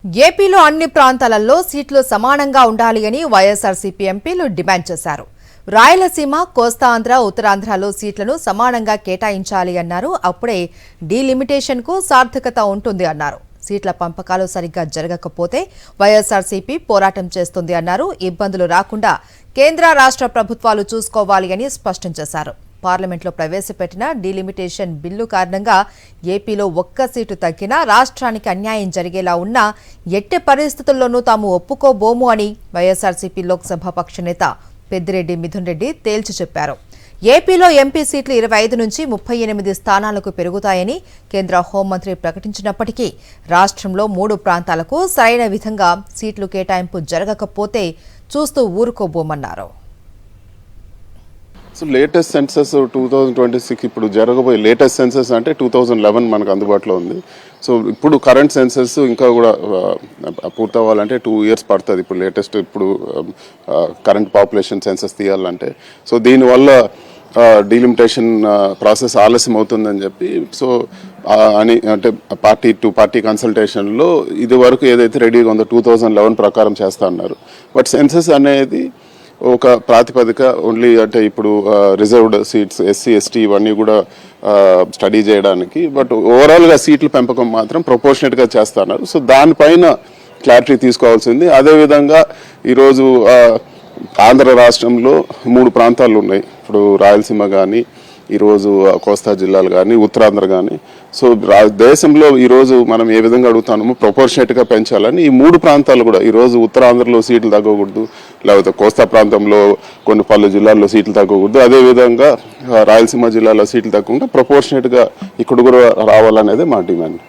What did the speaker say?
ఏపీలో అన్ని ప్రాంతాలలో సీట్లు సమానంగా ఉండాలి అని వైఎస్ఆర్సీపీ ఎంపీలు డిమాండ్ చేశారు. రాయలసీమ, కోస్తాంధ్ర, ఉత్తరాంధ్రలో సీట్లను సమానంగా కేటాయించాలి అన్నారు. అప్పుడే డీలిమిటేషన్ కు సార్థకత ఉంటుంది అన్నారు. సీట్ల పంపకాలు సరిగ్గా జరగకపోతే వైఎస్ఆర్సీపీ పోరాటం చేస్తుంది అన్నారు. ఇబ్బందులు రాకుండా కేంద్ర రాష్ట్ర ప్రభుత్వాలు చూసుకోవాలి అని స్పష్టం చేశారు. పార్లమెంట్లో ప్రవేశపెట్టిన డీలిమిటేషన్ బిల్లు కారణంగా ఏపీలో ఒక్క సీటు తగ్గినా రాష్ట్రానికి అన్యాయం జరిగేలా ఉన్నా ఎట్టి పరిస్థితుల్లోనూ తాము ఒప్పుకోబోము అని వైఎస్ఆర్సీపీ లోక్సభ పక్ష నేత పెద్దిరెడ్డి మిథున్ రెడ్డి తేల్చి చెప్పారు. ఏపీలో ఎంపీ సీట్లు 25 నుంచి 38 స్థానాలకు పెరుగుతాయని కేంద్ర హోంమంత్రి ప్రకటించినప్పటికీ రాష్ట్రంలో 3 ప్రాంతాలకు సరైన విధంగా సీట్లు కేటాయింపు జరగకపోతే చూస్తూ ఊరుకోబోమన్నారు. సో లేటెస్ట్ సెన్సస్ 2026 ఇప్పుడు జరగబోయే లేటెస్ట్ సెన్సస్ అంటే 2011 మనకు అందుబాటులో ఉంది. సో ఇప్పుడు కరెంట్ సెన్సస్ ఇంకా కూడా పూర్తవ్వాలంటే 2 years పడుతుంది. ఇప్పుడు లేటెస్ట్ కరెంట్ పాపులేషన్ సెన్సస్ తీయాలంటే సో దీనివల్ల డీలిమిటేషన్ ప్రాసెస్ ఆలస్యం అవుతుందని చెప్పి సో అని అంటే పార్టీ టు పార్టీ కన్సల్టేషన్లో ఇది వరకు ఏదైతే రెడీగా ఉందో 2011 ప్రకారం చేస్తా అన్నారు. బట్ సెన్సస్ అనేది ఒక ప్రాతిపదిక ఓన్లీ అంటే ఇప్పుడు రిజర్వ్డ్ సీట్స్ ఎస్సీ ఎస్టీ ఇవన్నీ కూడా స్టడీ చేయడానికి. బట్ ఓవరాల్గా సీట్ల పెంపకం మాత్రం ప్రపోర్షనేట్గా చేస్తున్నారు. సో దానిపైన క్లారిటీ తీసుకోవాల్సింది. అదేవిధంగా ఈరోజు ఆంధ్ర రాష్ట్రంలో 3 ప్రాంతాలు ఉన్నాయి. ఇప్పుడు రాయలసీమ కానీ, ఈరోజు కోస్తా జిల్లాలు కానీ, ఉత్తరాంధ్ర కానీ. సో దేశంలో ఈరోజు మనం ఏ విధంగా అడుగుతామో ప్రపోర్షనేట్గా పెంచాలని ఈ 3 ప్రాంతాలు కూడా ఈరోజు ఉత్తరాంధ్రలో సీట్లు తగ్గకూడదు, లేకపోతే కోస్తా ప్రాంతంలో కొన్ని పలు జిల్లాల్లో సీట్లు తగ్గకూడదు, అదేవిధంగా రాయలసీమ జిల్లాలో సీట్లు తగ్గకుండా ప్రపోర్షనేట్గా ఇక్కడ కూడా రావాలనేది మా డిమాండ్.